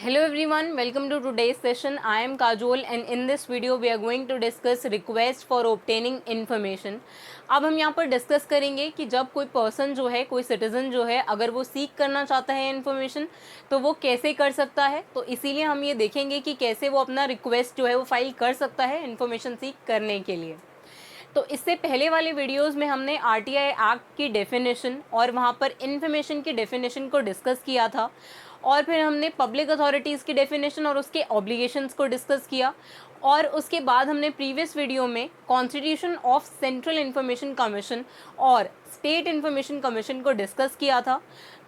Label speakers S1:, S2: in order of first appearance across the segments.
S1: Hello everyone, welcome to today's session. I am Kajol and in this video we are going to discuss request for obtaining information. अब हम यहाँ पर discuss करेंगे कि जब कोई पर्सन जो है, कोई सिटीज़न जो है, अगर वो सीख करना चाहता है इन्फॉर्मेशन तो वो कैसे कर सकता है। तो इसीलिए हम ये देखेंगे कि कैसे वो अपना रिक्वेस्ट जो है वो फाइल कर सकता है इन्फॉर्मेशन सीख करने के लिए। तो इससे पहले वाले वीडियोस में हमने आरटीआई एक्ट की डेफिनेशन और वहाँ पर इन्फॉर्मेशन की डेफिनेशन को डिस्कस किया था और फिर हमने पब्लिक अथॉरिटीज़ की डेफिनेशन और उसके ऑब्लिगेशंस को डिस्कस किया और उसके बाद हमने प्रीवियस वीडियो में constitution of central information commission और स्टेट इंफॉर्मेशन कमीशन को डिस्कस किया था।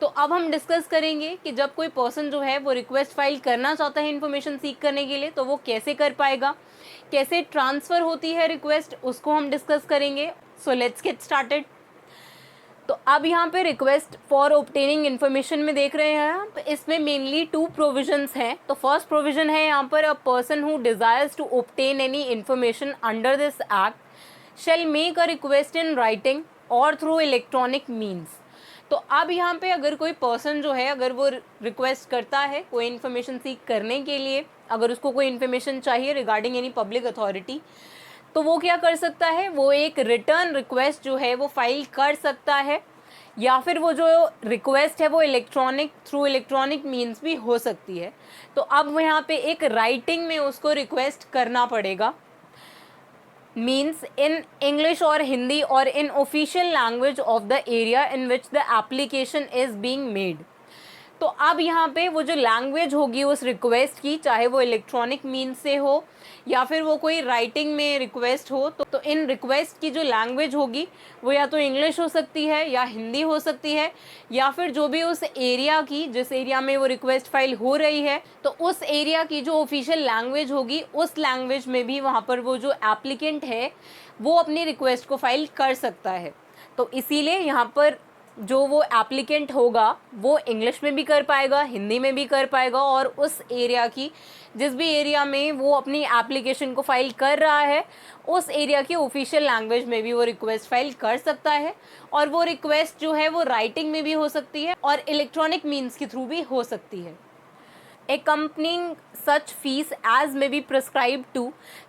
S1: तो अब हम डिस्कस करेंगे कि जब कोई पर्सन जो है वो रिक्वेस्ट फाइल करना चाहता है इन्फॉर्मेशन सीख करने के लिए तो वो कैसे कर पाएगा, कैसे ट्रांसफ़र होती है रिक्वेस्ट, उसको हम डिस्कस करेंगे। So let's get started. तो अब यहाँ पे रिक्वेस्ट फॉर ऑब्टेनिंग इन्फॉर्मेशन में देख रहे हैं आप, इसमें मेनली 2 प्रोविजंस हैं। तो फर्स्ट प्रोविजन है यहाँ पर, a person who desires to obtain any information under this act shall make a request in writing or through electronic means. तो अब यहाँ पे अगर कोई पर्सन जो है, अगर वो रिक्वेस्ट करता है कोई इन्फॉर्मेशन सीख करने के लिए, अगर उसको कोई इन्फॉर्मेशन चाहिए रिगार्डिंग एनी पब्लिक अथॉरिटी, तो वो क्या कर सकता है, वो एक रिटर्न रिक्वेस्ट जो है वो फाइल कर सकता है या फिर वो जो रिक्वेस्ट है वो थ्रू इलेक्ट्रॉनिक मीन्स भी हो सकती है। तो अब यहाँ पे एक राइटिंग में उसको रिक्वेस्ट करना पड़ेगा, मीन्स इन इंग्लिश और हिंदी और इन official language of the area in which the application is being made. तो अब यहाँ पे वो जो लैंग्वेज होगी उस रिक्वेस्ट की, चाहे वो इलेक्ट्रॉनिक मीन्स से हो या फिर वो कोई राइटिंग में रिक्वेस्ट हो, तो इन रिक्वेस्ट की जो लैंग्वेज होगी वो या तो इंग्लिश हो सकती है या हिंदी हो सकती है, या फिर जो भी उस एरिया की, जिस एरिया में वो रिक्वेस्ट फाइल हो रही है, तो उस एरिया की जो ऑफिशियल लैंग्वेज होगी उस लैंग्वेज में भी वहाँ पर वो जो एप्लीकेंट है वो अपनी रिक्वेस्ट को फाइल कर सकता है। तो इसीलिए यहाँ पर जो वो एप्लीकेंट होगा वो इंग्लिश में भी कर पाएगा, हिंदी में भी कर पाएगा और उस एरिया की, जिस भी एरिया में वो अपनी एप्लीकेशन को फाइल कर रहा है उस एरिया की ऑफिशियल लैंग्वेज में भी वो रिक्वेस्ट फाइल कर सकता है। और वो रिक्वेस्ट जो है वो राइटिंग में भी हो सकती है और इलेक्ट्रॉनिक मीन्स के थ्रू भी हो सकती है। accompanying such fees as may be prescribed to।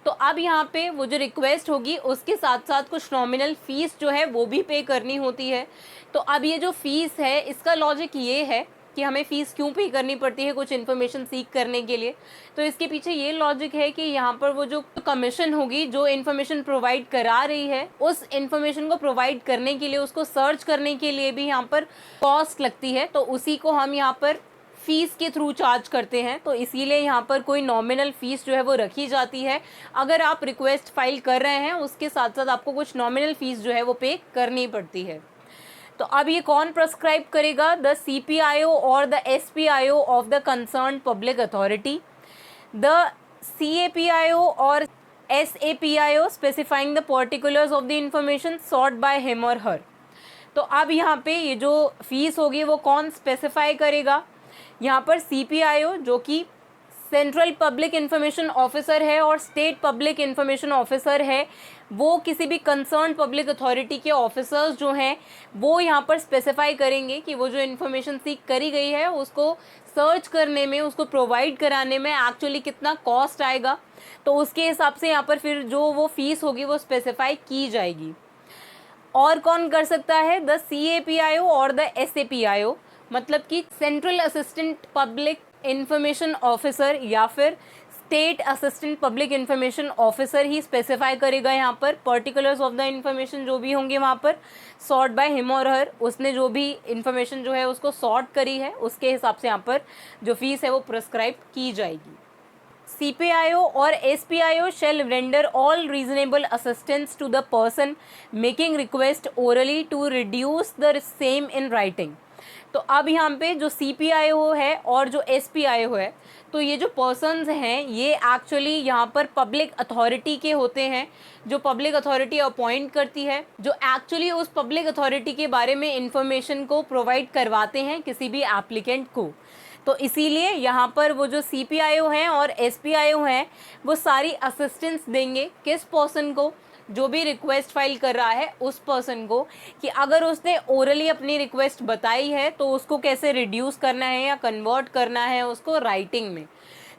S1: तो अब यहाँ पे वो जो रिक्वेस्ट होगी उसके साथ साथ कुछ नॉमिनल फ़ीस जो है वो भी पे करनी होती है। तो अब ये जो फ़ीस है इसका लॉजिक ये है कि हमें फ़ीस क्यों पे करनी पड़ती है कुछ इन्फॉर्मेशन सीख करने के लिए। तो इसके पीछे ये लॉजिक है कि यहाँ पर वो जो कमीशन होगी जो इन्फॉर्मेशन प्रोवाइड करा रही है उस इन्फॉर्मेशन को प्रोवाइड करने के लिए, उसको सर्च करने के लिए भी यहाँ पर कॉस्ट लगती है, तो उसी को हम यहाँ पर फ़ीस के थ्रू चार्ज करते हैं। तो इसीलिए यहाँ पर कोई नॉमिनल फ़ीस जो है वो रखी जाती है। अगर आप रिक्वेस्ट फाइल कर रहे हैं उसके साथ साथ आपको कुछ नॉमिनल फ़ीस जो है वो पे करनी पड़ती है। तो अब ये कौन प्रेस्क्राइब करेगा, द CPIO और the SPIO of the concern public authority, the CAPIO और SAPIO specifying the particulars of the information sort by him और हर। तो अब यहाँ पे ये जो फीस होगी वो कौन स्पेसिफाई करेगा, यहाँ पर CPIO जो कि सेंट्रल पब्लिक इंफॉर्मेशन ऑफिसर है और स्टेट पब्लिक इंफॉर्मेशन ऑफिसर है, वो किसी भी कंसर्न पब्लिक अथॉरिटी के ऑफिसर्स जो हैं वो यहाँ पर स्पेसिफाई करेंगे कि वो जो इन्फॉर्मेशन सीख करी गई है उसको सर्च करने में, उसको प्रोवाइड कराने में एक्चुअली कितना कॉस्ट आएगा। तो उसके हिसाब से यहाँ पर फिर जो वो फीस होगी वो स्पेसिफाई की जाएगी। और कौन कर सकता है, द CAPIO और द SAPIO, मतलब कि central assistant public information officer या फिर state assistant public information officer ही स्पेसिफाई करेगा यहाँ पर पर्टिकुलर्स ऑफ द इंफॉर्मेशन जो भी होंगे वहाँ पर सॉर्ट बाय हिम और हर, उसने जो भी इंफॉर्मेशन जो है उसको सॉर्ट करी है उसके हिसाब से यहाँ पर जो फीस है वो प्रिस्क्राइब की जाएगी। CPIO और SPIO shall render all reasonable assistance to the person making request orally to reduce the same in writing। तो अब यहाँ पे जो CPIO है और जो SPIO है, तो ये जो पर्सन्स हैं ये एक्चुअली यहाँ पर पब्लिक अथॉरिटी के होते हैं, जो पब्लिक अथॉरिटी अपॉइंट करती है, जो एक्चुअली उस पब्लिक अथॉरिटी के बारे में इंफॉर्मेशन को प्रोवाइड करवाते हैं किसी भी एप्लीकेंट को। तो इसीलिए यहाँ पर वो जो CPIO हैं और SPIO हैं वो सारी असिस्टेंस देंगे किस पर्सन को, जो भी रिक्वेस्ट फाइल कर रहा है उस पर्सन को, कि अगर उसने ओरली अपनी रिक्वेस्ट बताई है तो उसको कैसे रिड्यूस करना है या कन्वर्ट करना है उसको राइटिंग में।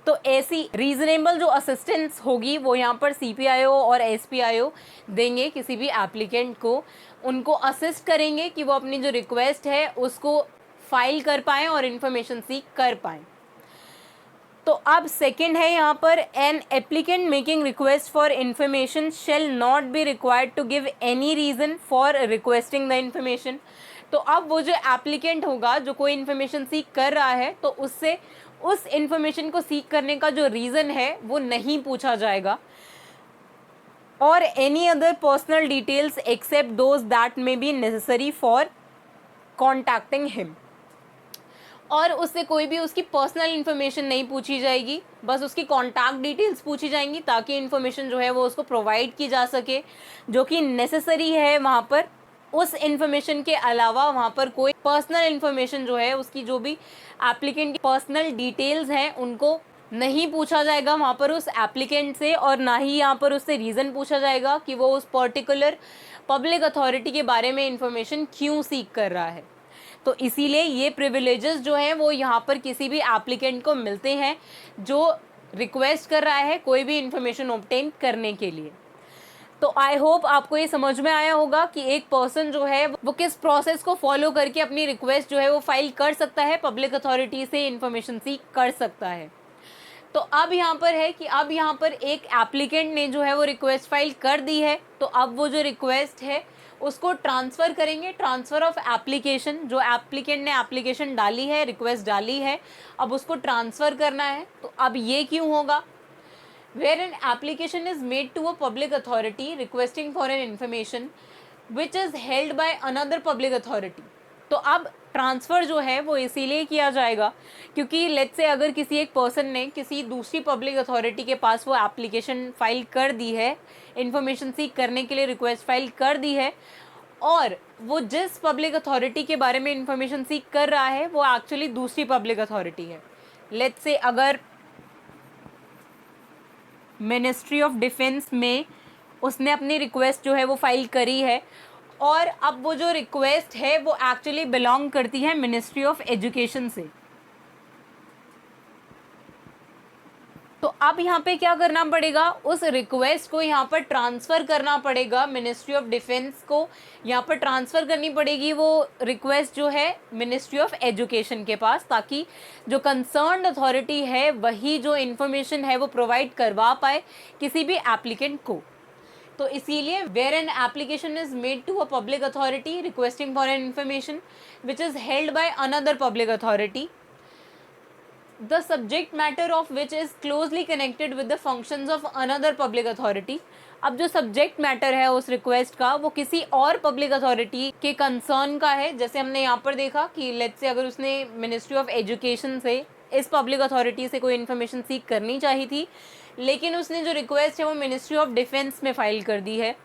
S1: तो ऐसी रीजनेबल जो असिस्टेंस होगी वो यहाँ पर CPIO और SPIO देंगे किसी भी एप्लीकेंट को, उनको असिस्ट करेंगे कि वो अपनी जो रिक्वेस्ट है उसको फाइल कर पाएँ और इन्फॉर्मेशन सीख कर पाएँ। तो अब सेकंड है यहाँ पर, an applicant making request for information shall not be required to give any reason for requesting the information. तो अब वो जो एप्लीकेंट होगा जो कोई इन्फॉर्मेशन सीख कर रहा है तो उससे उस इन्फॉर्मेशन को सीख करने का जो रीज़न है वो नहीं पूछा जाएगा, और any other personal details except those that may be necessary for contacting him. और उससे कोई भी उसकी पर्सनल इन्फॉर्मेशन नहीं पूछी जाएगी, बस उसकी कॉन्टैक्ट डिटेल्स पूछी जाएंगी ताकि इन्फॉर्मेशन जो है वो उसको प्रोवाइड की जा सके जो कि नेसेसरी है वहाँ पर। उस इन्फॉर्मेशन के अलावा वहाँ पर कोई पर्सनल इन्फॉर्मेशन जो है उसकी जो भी एप्लीकेंट की पर्सनल डिटेल्स हैं उनको नहीं पूछा जाएगा वहाँ पर उस एप्लीकेंट से, और ना ही यहाँ पर उससे रीज़न पूछा जाएगा कि वो उस पर्टिकुलर पब्लिक अथॉरिटी के बारे में इन्फॉर्मेशन क्यों सीख कर रहा है। तो इसीलिए ये प्रिविलेजेस जो हैं वो यहाँ पर किसी भी एप्लीकेंट को मिलते हैं जो रिक्वेस्ट कर रहा है कोई भी इन्फॉर्मेशन ऑब्टेन करने के लिए। तो आई होप आपको ये समझ में आया होगा कि एक पर्सन जो है वो किस प्रोसेस को फॉलो करके अपनी रिक्वेस्ट जो है वो फाइल कर सकता है, पब्लिक अथॉरिटी से इन्फॉर्मेशन सीख कर सकता है। तो अब यहाँ पर है कि अब यहाँ पर एक एप्लीकेंट ने जो है वो रिक्वेस्ट फाइल कर दी है, तो अब वो जो रिक्वेस्ट है उसको ट्रांसफ़र करेंगे, ट्रांसफ़र ऑफ एप्लीकेशन। जो एप्लीकेंट ने एप्लीकेशन डाली है, रिक्वेस्ट डाली है, अब उसको ट्रांसफ़र करना है। तो अब ये क्यों होगा? Where an application is made to a public authority requesting for an information which is held by another public authority. तो अब ट्रांसफ़र जो है वो इसीलिए किया जाएगा क्योंकि लेट्स से अगर किसी एक पर्सन ने किसी दूसरी पब्लिक अथॉरिटी के पास वो एप्लीकेशन फाइल कर दी है, इन्फॉर्मेशन सीख करने के लिए रिक्वेस्ट फाइल कर दी है, और वो जिस पब्लिक अथॉरिटी के बारे में इन्फॉर्मेशन सीख कर रहा है वो एक्चुअली दूसरी पब्लिक अथॉरिटी है। लेट्स से अगर मिनिस्ट्री ऑफ डिफेंस में उसने अपनी रिक्वेस्ट जो है वो फाइल करी है, और अब वो जो रिक्वेस्ट है वो एक्चुअली बिलोंग करती है मिनिस्ट्री ऑफ एजुकेशन से। तो अब यहाँ पे क्या करना पड़ेगा, उस रिक्वेस्ट को यहाँ पर ट्रांसफ़र करना पड़ेगा मिनिस्ट्री ऑफ डिफेंस को, यहाँ पर ट्रांसफ़र करनी पड़ेगी वो रिक्वेस्ट जो है मिनिस्ट्री ऑफ एजुकेशन के पास, ताकि जो कंसर्न्ड अथॉरिटी है वही जो इन्फॉर्मेशन है वो प्रोवाइड करवा पाए किसी भी एप्लीकेंट को। तो इसीलिए where an application is made to a public authority requesting for an information which is held by another public authority, the subject matter of which is closely connected with the functions of another public authority। अब जो subject matter है उस request का वो किसी और public authority के concern का है। जैसे हमने यहाँ पर देखा कि लेट्स से अगर उसने मिनिस्ट्री ऑफ एजुकेशन से इस पब्लिक अथॉरिटी से कोई इन्फॉर्मेशन सीख करनी चाहिए थी, लेकिन उसने जो रिक्वेस्ट है वो मिनिस्ट्री ऑफ डिफेंस में फाइल कर दी है,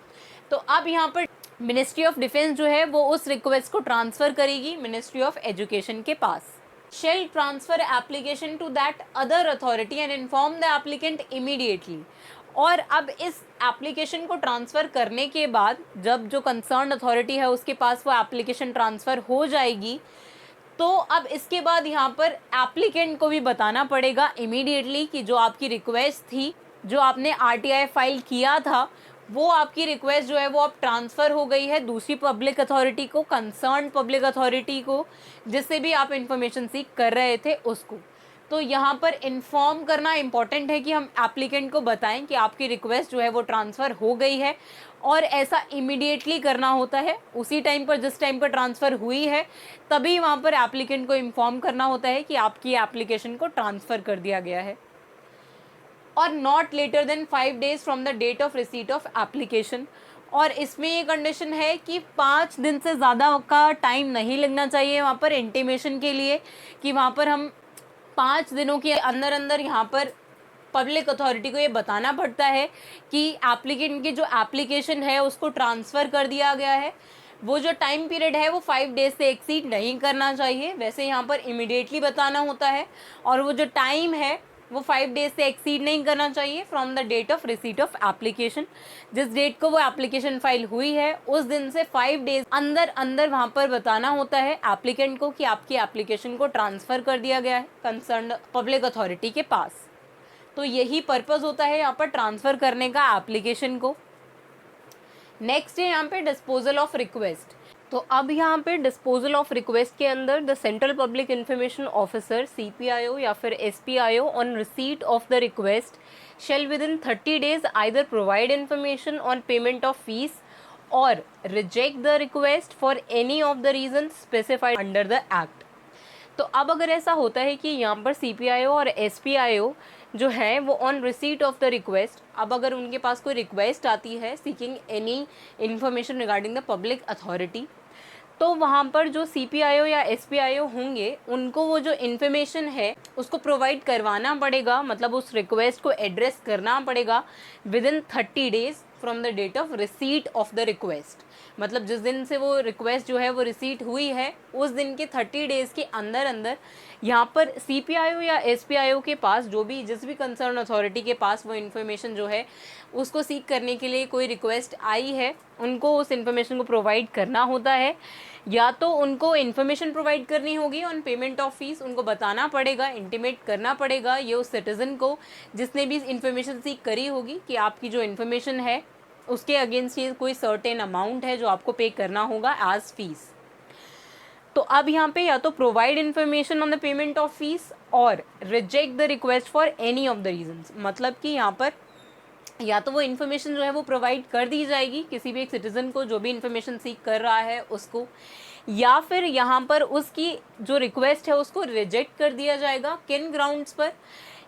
S1: तो अब यहाँ पर मिनिस्ट्री ऑफ डिफेंस जो है वो उस रिक्वेस्ट को ट्रांसफ़र करेगी मिनिस्ट्री ऑफ एजुकेशन के पास। shall transfer application to that other authority and inform the applicant immediately। और अब इस एप्लीकेशन को ट्रांसफ़र करने के बाद जब जो कंसर्न अथॉरिटी है उसके पास वो एप्लीकेशन ट्रांसफ़र हो जाएगी, तो अब इसके बाद यहाँ पर एप्लीकेंट को भी बताना पड़ेगा इमीडिएटली कि जो आपकी रिक्वेस्ट थी, जो आपने RTI फाइल किया था, वो आपकी रिक्वेस्ट जो है वो अब ट्रांसफ़र हो गई है दूसरी पब्लिक अथॉरिटी को, कंसर्न पब्लिक अथॉरिटी को, जिससे भी आप इन्फॉर्मेशन सीख कर रहे थे उसको। तो यहाँ पर इन्फॉर्म करना इम्पॉर्टेंट है कि हम एप्लीकेंट को बताएं कि आपकी रिक्वेस्ट जो है वो ट्रांसफ़र हो गई है, और ऐसा इमीडिएटली करना होता है। उसी टाइम पर जिस टाइम पर ट्रांसफ़र हुई है तभी वहाँ पर एप्लीकेंट को इन्फॉर्म करना होता है कि आपकी एप्लीकेशन को ट्रांसफ़र कर दिया गया है, और not later than 5 days from the date of receipt of application. और इसमें ये कंडीशन है कि 5 दिन से ज़्यादा का टाइम नहीं लगना चाहिए वहाँ पर इंटीमेशन के लिए, कि वहाँ पर हम 5 दिनों के अंदर अंदर यहाँ पर पब्लिक अथॉरिटी को ये बताना पड़ता है कि एप्लीकेंट की जो एप्लीकेशन है उसको ट्रांसफ़र कर दिया गया है। वो जो टाइम पीरियड है वो 5 days से एक्सीड नहीं करना चाहिए, वैसे यहाँ पर इमीडिएटली बताना होता है। और वो जो टाइम है वो 5 डेज से एक्सीड नहीं करना चाहिए from the date of receipt of application. जिस डेट को वो एप्लीकेशन फाइल हुई है उस दिन से 5 डेज अंदर अंदर वहाँ पर बताना होता है एप्लीकेंट को कि आपकी एप्लीकेशन को ट्रांसफ़र कर दिया गया है कंसर्न पब्लिक अथॉरिटी के पास। तो यही पर्पज़ होता है यहाँ पर ट्रांसफ़र करने का एप्लीकेशन को। नेक्स्ट है यहाँ पे डिस्पोजल ऑफ रिक्वेस्ट। तो अब यहाँ पे डिस्पोजल ऑफ रिक्वेस्ट के अंदर the central public information officer CPIO या फिर SPIO on receipt of the request shall within 30 days either provide information on payment of fees और reject the request for any of the reason specified under the act. तो अब अगर ऐसा होता है कि यहाँ पर CPIO और SPIO जो है वो on receipt of the request, अब अगर उनके पास कोई रिक्वेस्ट आती है seeking any information regarding the public authority, तो वहाँ पर जो CPIO या SPIO होंगे उनको वो जो इन्फॉर्मेशन है उसको प्रोवाइड करवाना पड़ेगा, मतलब उस रिक्वेस्ट को एड्रेस करना पड़ेगा within 30 days from the date of receipt of the request. मतलब जिस दिन से वो रिक्वेस्ट जो है वो रिसीट हुई है उस दिन के 30 डेज़ के अंदर अंदर यहाँ पर CPIO या SPIO के पास जो भी जिस भी कंसर्न अथॉरिटी के पास वो इन्फॉर्मेशन जो है उसको सीक करने के लिए कोई रिक्वेस्ट आई है, उनको उस इन्फॉर्मेशन को प्रोवाइड करना होता है। या तो उनको इन्फॉर्मेशन प्रोवाइड करनी होगी ऑन पेमेंट ऑफ फीस, उनको बताना पड़ेगा, इंटीमेट करना पड़ेगा ये उस सिटीज़न को जिसने भी इन्फॉर्मेशन सीक करी होगी कि आपकी जो इन्फॉर्मेशन है उसके अगेंस्ट ये कोई सर्टेन अमाउंट है जो आपको पे करना होगा एज फीस। तो अब यहाँ पे या तो provide information on the payment of fees और reject the request for any of the reasons. मतलब कि यहाँ पर या तो वो इन्फॉर्मेशन जो है वो प्रोवाइड कर दी जाएगी किसी भी एक सिटीज़न को जो भी इन्फॉर्मेशन सीक कर रहा है उसको, या फिर यहाँ पर उसकी जो रिक्वेस्ट है उसको रिजेक्ट कर दिया जाएगा। किन ग्राउंड्स पर?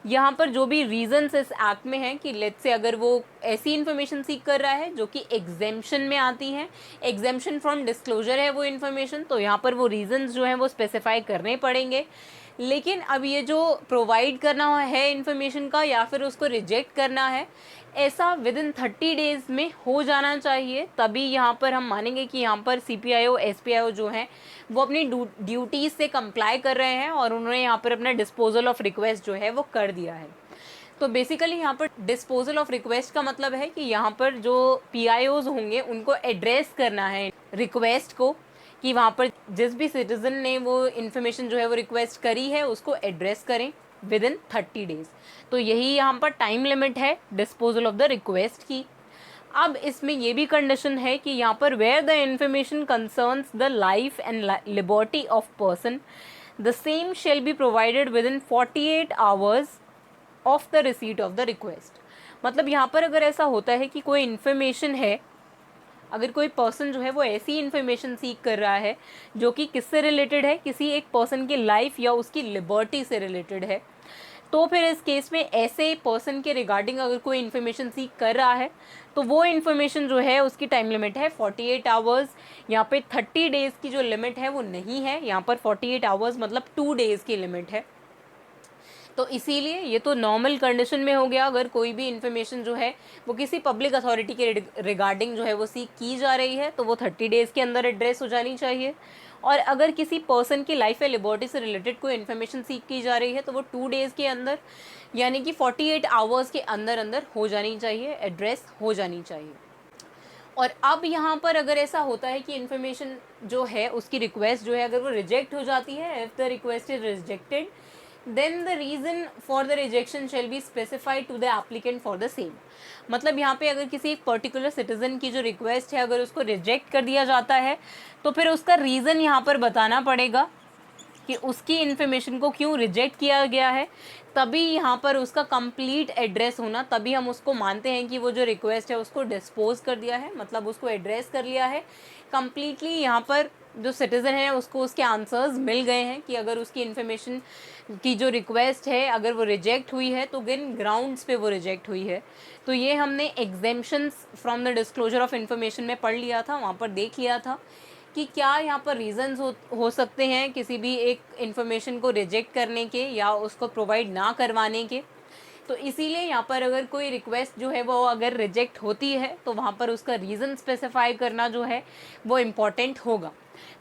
S1: यहाँ पर जो भी रीजंस इस एक्ट में हैं कि लेट्स से अगर वो ऐसी इन्फॉर्मेशन सीक कर रहा है जो कि एग्जेम्पशन में आती है, एग्जेम्पशन फ्रॉम डिस्क्लोजर है वो इन्फॉर्मेशन, तो यहाँ पर वो रीजंस जो हैं वो स्पेसिफाई करने पड़ेंगे। लेकिन अब ये जो प्रोवाइड करना है इन्फॉर्मेशन का या फिर उसको रिजेक्ट करना है, ऐसा विद इन 30 डेज़ में हो जाना चाहिए, तभी यहाँ पर हम मानेंगे कि यहाँ पर CPIO SPIO जो हैं वो अपनी ड्यूटीज़ से कंप्लाई कर रहे हैं और उन्होंने यहाँ पर अपना डिस्पोजल ऑफ रिक्वेस्ट जो है वो कर दिया है। तो बेसिकली यहाँ पर डिस्पोजल ऑफ रिक्वेस्ट का मतलब है कि यहाँ पर जो PIOs होंगे उनको एड्रेस करना है रिक्वेस्ट को, कि वहाँ पर जिस भी सिटीज़न ने वो इन्फॉर्मेशन जो है वो रिक्वेस्ट करी है उसको एड्रेस करें विद इन 30 डेज़। तो यही यहाँ पर टाइम लिमिट है डिस्पोजल ऑफ द रिक्वेस्ट की। अब इसमें ये भी कंडीशन है कि यहाँ पर where the information concerns the life and liberty of person the same shall be provided within 48 hours of the receipt of the request. मतलब यहाँ पर अगर ऐसा होता है कि कोई इन्फॉर्मेशन है, अगर कोई पर्सन जो है वो ऐसी इन्फॉर्मेशन सीक कर रहा है जो कि किससे रिलेटेड है, किसी एक पर्सन की लाइफ या उसकी लिबर्टी से रिलेटेड है, तो फिर इस केस में ऐसे पर्सन के रिगार्डिंग अगर कोई इन्फॉर्मेशन सीक कर रहा है तो वो इन्फॉर्मेशन जो है उसकी टाइम लिमिट है 48 आवर्स। यहाँ पे 30 डेज़ की जो लिमिट है वो नहीं है, यहाँ पर 48 आवर्स मतलब 2 डेज़ की लिमिट है। तो इसीलिए ये तो नॉर्मल कंडीशन में हो गया, अगर कोई भी इन्फॉर्मेशन जो है वो किसी पब्लिक अथॉरिटी के रिगार्डिंग जो है वो सीक की जा रही है तो वो 30 डेज़ के अंदर एड्रेस हो जानी चाहिए। और अगर किसी पर्सन की लाइफ या लिबर्टी से रिलेटेड कोई इन्फॉर्मेशन सीक की जा रही है तो वो 2 डेज़ के अंदर यानी कि 48 आवर्स के अंदर अंदर हो जानी चाहिए, एड्रेस हो जानी चाहिए। और अब यहाँ पर अगर ऐसा होता है कि इन्फॉर्मेशन जो है उसकी रिक्वेस्ट जो है अगर वो रिजेक्ट हो जाती है, if the request is rejected then the reason for the rejection shall be specified to the applicant for the same। मतलब यहाँ पे अगर किसी एक पर्टिकुलर सिटीज़न की जो रिक्वेस्ट है अगर उसको रिजेक्ट कर दिया जाता है तो फिर उसका रीज़न यहाँ पर बताना पड़ेगा कि उसकी इन्फॉर्मेशन को क्यों रिजेक्ट किया गया है, तभी यहाँ पर उसका कंप्लीट एड्रेस होना, तभी हम उसको मानते हैं कि वो जो रिक्वेस्ट है उसको डिस्पोज कर दिया है, मतलब उसको एड्रेस कर लिया है कम्प्लीटली। यहाँ पर जो सिटीज़न है उसको उसके आंसर्स मिल गए हैं कि अगर उसकी इन्फॉर्मेशन की जो रिक्वेस्ट है अगर वो रिजेक्ट हुई है तो किन ग्राउंड्स पे वो रिजेक्ट हुई है। तो ये हमने exemptions from the disclosure of information में पढ़ लिया था, वहाँ पर देख लिया था कि क्या यहाँ पर रीज़न्स हो सकते हैं किसी भी एक इन्फॉर्मेशन को रिजेक्ट करने के या उसको प्रोवाइड ना करवाने के। तो इसीलिए यहाँ पर अगर कोई रिक्वेस्ट जो है वो अगर रिजेक्ट होती है तो वहाँ पर उसका रीज़न स्पेसिफाई करना जो है वो इम्पॉर्टेंट होगा।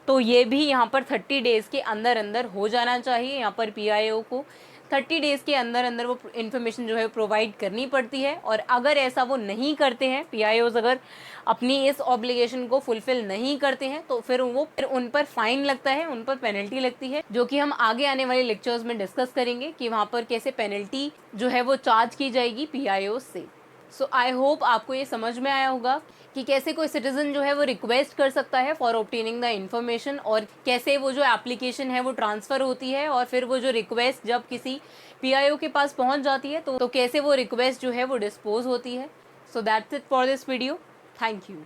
S1: तो ये भी यहाँ पर 30 डेज़ के अंदर अंदर हो जाना चाहिए यहाँ पर PIO को 30 डेज़ के अंदर अंदर वो इन्फॉर्मेशन जो है प्रोवाइड करनी पड़ती है। और अगर ऐसा वो नहीं करते हैं, PIOs अगर अपनी इस ऑब्लिगेशन को फुलफिल नहीं करते हैं तो फिर उन पर फाइन लगता है, उन पर पेनल्टी लगती है, जो कि हम आगे आने वाले लेक्चर्स में डिस्कस करेंगे कि वहाँ पर कैसे पेनल्टी जो है वो चार्ज की जाएगी PIOs से। सो आई होप आपको ये समझ में आया होगा कि कैसे कोई सिटीजन जो है वो रिक्वेस्ट कर सकता है फॉर ऑब्टेनिंग द इन्फॉर्मेशन, और कैसे वो जो एप्लीकेशन है वो ट्रांसफ़र होती है, और फिर वो जो रिक्वेस्ट जब किसी PIO के पास पहुंच जाती है तो कैसे वो रिक्वेस्ट जो है वो डिस्पोज होती है। So that's it for this video. Thank you.